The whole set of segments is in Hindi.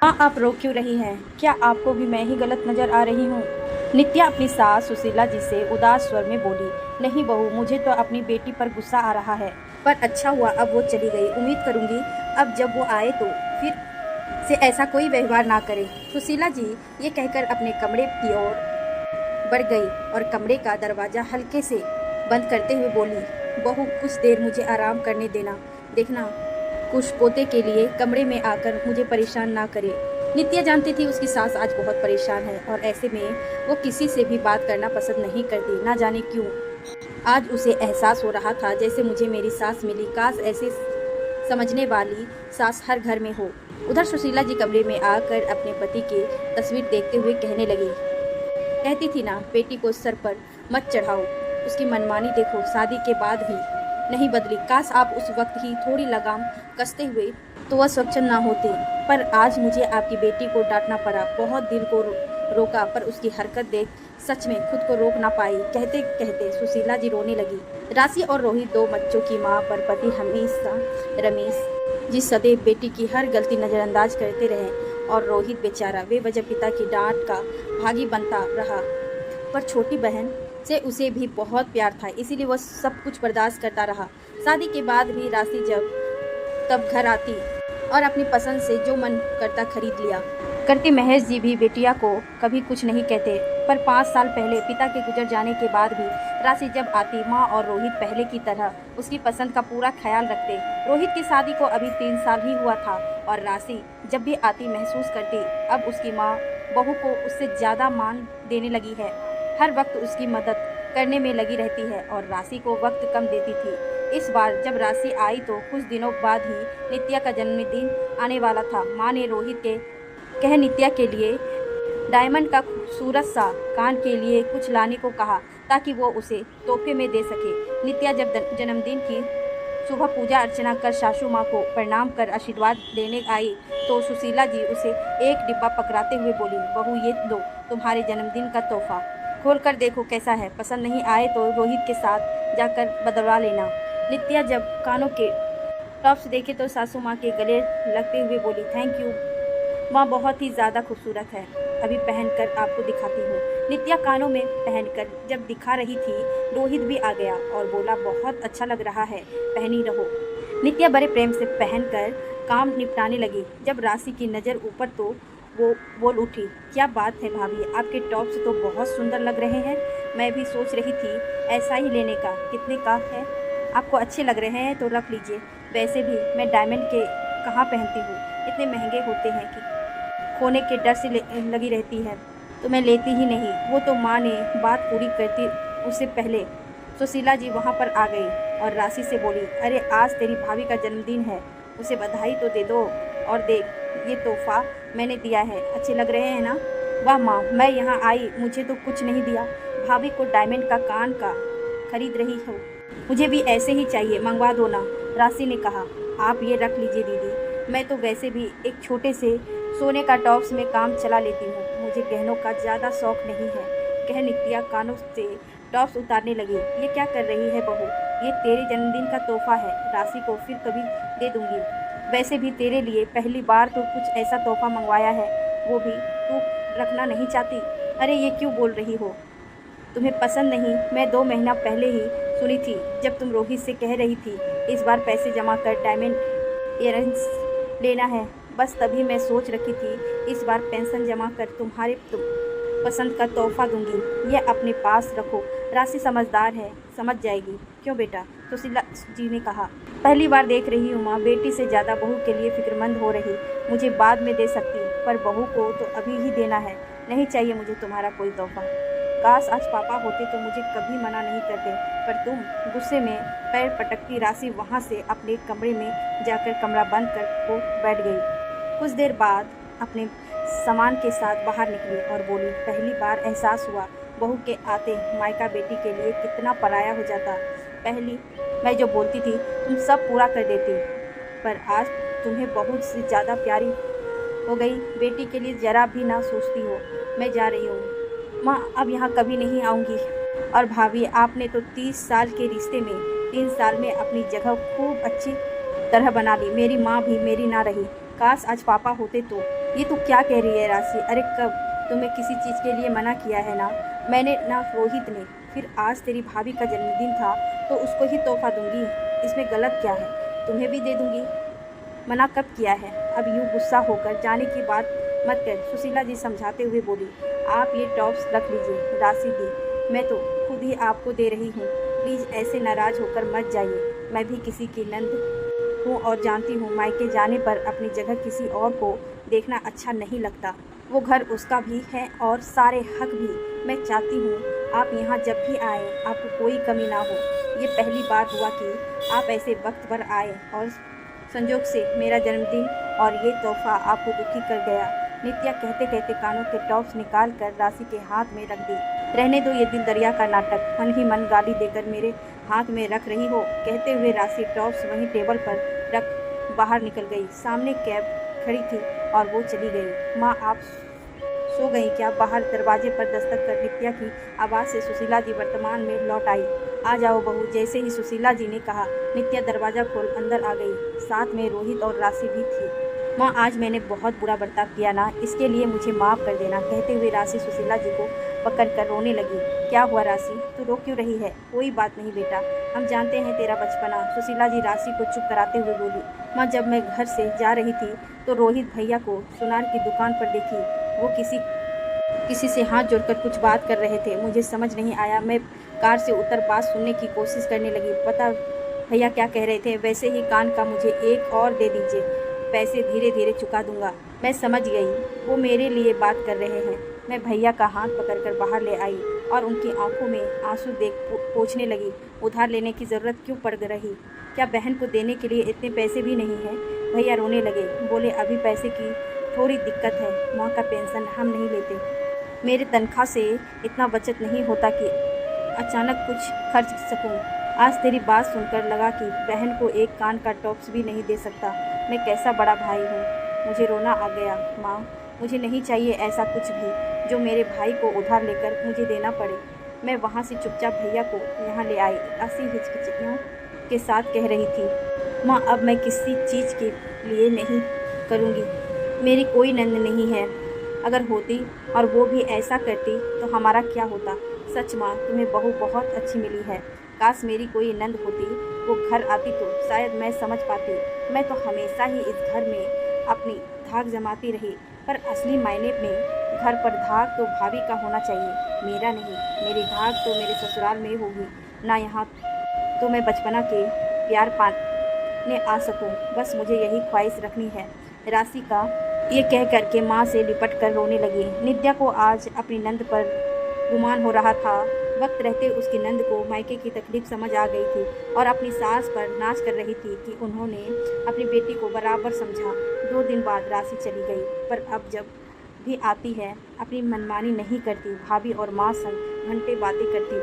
हाँ, आप रो क्यों रही हैं? क्या आपको भी मैं ही गलत नजर आ रही हूँ? नित्या अपनी सास सुशीला जी से उदास स्वर में बोली। नहीं बहू, मुझे तो अपनी बेटी पर गुस्सा आ रहा है, पर अच्छा हुआ अब वो चली गई। उम्मीद करूंगी अब जब वो आए तो फिर से ऐसा कोई व्यवहार ना करे। सुशीला जी ये कहकर अपने कमरे की ओर बढ़ गई और कमरे का दरवाजा हल्के से बंद करते हुए बोली, बहू कुछ देर मुझे आराम करने देना। देखना कुछ पोते के लिए कमरे में आकर मुझे परेशान ना करे। नित्या जानती थी उसकी सास आज बहुत परेशान है और ऐसे में वो किसी से भी बात करना पसंद नहीं करती। ना जाने क्यों आज उसे एहसास हो रहा था जैसे मुझे मेरी सास मिली। काश ऐसे समझने वाली सास हर घर में हो। उधर सुशीला जी कमरे में आकर अपने पति की तस्वीर देखते हुए कहने लगी, कहती थी ना बेटी को सर पर मत चढ़ाओ, उसकी मनमानी देखो, शादी के बाद भी नहीं बदली। काश आप उस वक्त ही थोड़ी लगाम कसते हुए तो वह स्वच्छंद ना होती। पर आज मुझे आपकी बेटी को डांटना पड़ा। बहुत दिल को रोका पर उसकी हरकत देख सच में खुद को रोक ना पाई। कहते कहते सुशीला जी रोने लगी। राशि और रोहित दो बच्चों की माँ पर पति हमेशा रमेश जी सदैव बेटी की हर गलती नज़रअंदाज करते रहे और रोहित बेचारा बेवजह पिता की डांट का भागी बनता रहा। पर छोटी बहन से उसे भी बहुत प्यार था, इसीलिए वह सब कुछ बर्दाश्त करता रहा। शादी के बाद भी राशि जब तब घर आती और अपनी पसंद से जो मन करता खरीद लिया करती। महेश जी भी बेटिया को कभी कुछ नहीं कहते। पर 5 साल पहले पिता के गुजर जाने के बाद भी राशि जब आती, माँ और रोहित पहले की तरह उसकी पसंद का पूरा ख्याल रखते। रोहित की शादी को अभी 3 साल ही हुआ था और राशि जब भी आती महसूस करती अब उसकी माँ बहू को उससे ज़्यादा मान देने लगी है। हर वक्त उसकी मदद करने में लगी रहती है और राशि को वक्त कम देती थी। इस बार जब राशि आई तो कुछ दिनों बाद ही नित्या का जन्मदिन आने वाला था। माँ ने रोहित के कह नित्या के लिए डायमंड का खूबसूरत सा कान के लिए कुछ लाने को कहा ताकि वो उसे तोहफे में दे सके। नित्या जब जन्मदिन की सुबह पूजा अर्चना कर सासू माँ को प्रणाम कर आशीर्वाद देने आई तो सुशीला जी उसे एक डिब्बा पकड़ाते हुए बोली, बहू ये लो तुम्हारे जन्मदिन का तोहफा, खोल कर देखो कैसा है, पसंद नहीं आए तो रोहित के साथ जाकर बदलवा लेना। नित्या जब कानों के टॉप्स देखे तो सासू माँ के गले लगते हुए बोली, थैंक यू माँ, बहुत ही ज़्यादा खूबसूरत है, अभी पहनकर आपको दिखाती हूँ। नित्या कानों में पहनकर जब दिखा रही थी रोहित भी आ गया और बोला, बहुत अच्छा लग रहा है, पहनी रहो। नित्या बड़े प्रेम से पहनकर काम निपटाने लगी। जब राशि की नज़र ऊपर तो वो बोल उठी, क्या बात है भाभी, आपके टॉप्स तो बहुत सुंदर लग रहे हैं। मैं भी सोच रही थी ऐसा ही लेने का। कितने का है? आपको अच्छे लग रहे हैं तो रख लीजिए। वैसे भी मैं डायमंड के कहाँ पहनती हूँ, इतने महंगे होते हैं कि खोने के डर से लगी रहती है तो मैं लेती ही नहीं। वो तो माँ ने बात पूरी करती उससे पहले सुशीला जी वहाँ पर आ गई और राशि से बोली, अरे आज तेरी भाभी का जन्मदिन है, उसे बधाई तो दे दो। और देख ये तोहफा मैंने दिया है, अच्छे लग रहे हैं ना? वाह माँ, मैं यहाँ आई मुझे तो कुछ नहीं दिया, भाभी को डायमंड का कान का खरीद रही हो, मुझे भी ऐसे ही चाहिए, मंगवा दो ना। राशि ने कहा, आप ये रख लीजिए दीदी, मैं तो वैसे भी एक छोटे से सोने का टॉप्स में काम चला लेती हूँ, मुझे गहनों का ज़्यादा शौक नहीं है। कह नित्या कानों से टॉप्स उतारने लगी। ये क्या कर रही है बहू, ये तेरे जन्मदिन का तोहफा है, राशि को फिर कभी दे दूंगी। वैसे भी तेरे लिए पहली बार तो कुछ ऐसा तोहफा मंगवाया है, वो भी तू रखना नहीं चाहती। अरे ये क्यों बोल रही हो, तुम्हें पसंद नहीं? मैं 2 महीना पहले ही सुनी थी जब तुम रोहित से कह रही थी इस बार पैसे जमा कर डायमंड ईयररिंग्स लेना है, बस तभी मैं सोच रखी थी इस बार पेंशन जमा कर तुम्हारे पसंद का तोहफा दूंगी। यह अपने पास रखो, राशि समझदार है, समझ जाएगी। क्यों बेटा? सुशीला जी ने कहा, पहली बार देख रही हूँ माँ, बेटी से ज़्यादा बहू के लिए फिक्रमंद हो रही। मुझे बाद में दे सकती पर बहू को तो अभी ही देना है। नहीं चाहिए मुझे तुम्हारा कोई तोहफा। काश आज पापा होते तो मुझे कभी मना नहीं करते, पर तुम। गुस्से में पैर पटकती राशि वहाँ से अपने कमरे में जाकर कमरा बंद कर को बैठ गई। कुछ देर बाद अपने सामान के साथ बाहर निकली और बोली, पहली बार एहसास हुआ बहू के आते मायका बेटी के लिए कितना पराया हो जाता। पहली मैं जो बोलती थी तुम सब पूरा कर देती, पर आज तुम्हें बहुत से ज़्यादा प्यारी हो गई, बेटी के लिए ज़रा भी ना सोचती हो। मैं जा रही हूँ माँ, अब यहाँ कभी नहीं आऊँगी। और भाभी, आपने तो 30 साल के रिश्ते में 3 साल में अपनी जगह खूब अच्छी तरह बना ली। मेरी माँ भी मेरी ना रही, काश आज पापा होते तो। ये तू क्या कह रही है राशि? अरे कब? तुम्हें किसी चीज़ के लिए मना किया है ना मैंने ना रोहित ने। फिर आज तेरी भाभी का जन्मदिन था तो उसको ही तोहफा दूंगी, इसमें गलत क्या है? तुम्हें भी दे दूंगी। मना कब किया है? अब यूँ गुस्सा होकर जाने की बात मत कर, सुशीला जी समझाते हुए बोली। आप ये टॉप्स रख लीजिए राशि दी, मैं तो खुद ही आपको दे रही हूँ, प्लीज़ ऐसे नाराज़ होकर मत जाइए। मैं भी किसी की नंद हूँ और जानती हूँ मायके जाने पर अपनी जगह किसी और को देखना अच्छा नहीं लगता। वो घर उसका भी है और सारे हक भी। मैं चाहती हूँ आप यहाँ जब भी आए आपको कोई कमी ना हो। ये पहली बार हुआ कि आप ऐसे वक्त पर आए और संजोग से मेरा जन्मदिन और ये तोहफा आपको दुखी कर गया। नित्या कहते कहते कानों के टॉप्स निकाल कर राशि के हाथ में रख दी। रहने दो ये दिल दरिया का नाटक, मन ही मन गाली देकर मेरे हाथ में रख रही हो। कहते हुए राशि टॉप्स वहीं टेबल पर रख बाहर निकल गई। सामने कैब खड़ी थी और वो चली गई। माँ आप सो गई क्या? बाहर दरवाजे पर दस्तक कर नित्या की आवाज़ से सुशीला जी वर्तमान में लौट आई। आ जाओ बहू। जैसे ही सुशीला जी ने कहा नित्या दरवाज़ा खोल अंदर आ गई। साथ में रोहित और राशि भी थी। माँ आज मैंने बहुत बुरा बर्ताव किया ना, इसके लिए मुझे माफ़ कर देना। कहते हुए राशि सुशीला जी को पकड़कर रोने लगी। क्या हुआ राशि, तू रो क्यों रही है? कोई बात नहीं बेटा, हम जानते हैं तेरा बचपना। सुशीला जी राशि को चुप कराते हुए बोली। माँ जब मैं घर से जा रही थी तो रोहित भैया को सुनार की दुकान पर देखी। वो किसी से हाथ जोड़कर कुछ बात कर रहे थे। मुझे समझ नहीं आया। मैं कार से उतर बात सुनने की कोशिश करने लगी। पता भैया क्या कह रहे थे? वैसे ही कान का मुझे एक और दे दीजिए, पैसे धीरे धीरे चुका दूंगा। मैं समझ गई, वो मेरे लिए बात कर रहे हैं। मैं भैया का हाथ पकड़कर बाहर ले आई और उनकी आंखों में आंसू देख पूछने लगी, उधार लेने की ज़रूरत क्यों पड़ रही? क्या बहन को देने के लिए इतने पैसे भी नहीं हैं? भैया रोने लगे। बोले अभी पैसे की थोड़ी दिक्कत है, माँ का पेंशन हम नहीं लेते। मेरे तनख्वाह से इतना बचत नहीं होता कि अचानक कुछ खर्च सकूं। आज तेरी बात सुनकर लगा कि बहन को एक कान का टॉप्स भी नहीं दे सकता। मैं कैसा बड़ा भाई हूँ। मुझे रोना आ गया। माँ मुझे नहीं चाहिए ऐसा कुछ भी जो मेरे भाई को उधार लेकर मुझे देना पड़े। मैं वहाँ से चुपचाप भैया को यहाँ ले आई। राशि हिचकिचाहट के साथ कह रही थी, माँ अब मैं किसी चीज़ के लिए नहीं करूँगी। मेरी कोई नंद नहीं है। अगर होती और वो भी ऐसा करती तो हमारा क्या होता? सच माँ तुम्हें बहू बहुत अच्छी मिली है। काश मेरी कोई नंद होती, वो घर आती तो शायद मैं समझ पाती। मैं तो हमेशा ही इस घर में अपनी धाक जमाती रही, पर असली मायने में घर पर धाक तो भाभी का होना चाहिए, मेरा नहीं। मेरी धाक तो मेरे ससुराल में होगी ना, यहाँ तो मैं बचपना के प्यार पाने आ सकूँ। बस मुझे यही ख्वाहिश रखनी है। राशि का ये कह करके माँ से लिपट कर रोने लगी। नित्या को आज अपनी नंद पर गुमान हो रहा था। वक्त रहते उसकी नंद को मायके की तकलीफ समझ आ गई थी और अपनी सास पर नाच कर रही थी कि उन्होंने अपनी बेटी को बराबर समझा। 2 दिन बाद राशि चली गई, पर अब जब भी आती है अपनी मनमानी नहीं करती। भाभी और माँ संग घंटे बातें करती,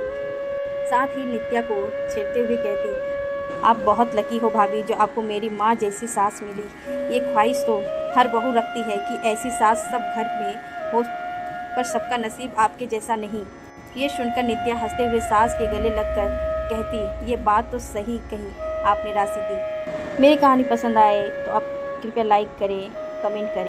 साथ ही नित्या को छेड़ते हुए कहती, आप बहुत लकी हो भाभी जो आपको मेरी माँ जैसी सास मिली। ये ख्वाहिश तो हर बहू रखती है कि ऐसी सास सब घर में हो, पर सबका नसीब आपके जैसा नहीं। ये सुनकर नित्या हंसते हुए सास के गले लगकर कहती, ये बात तो सही कही आपने राशि दी। मेरी कहानी पसंद आए तो आप कृपया लाइक करें, कमेंट करें।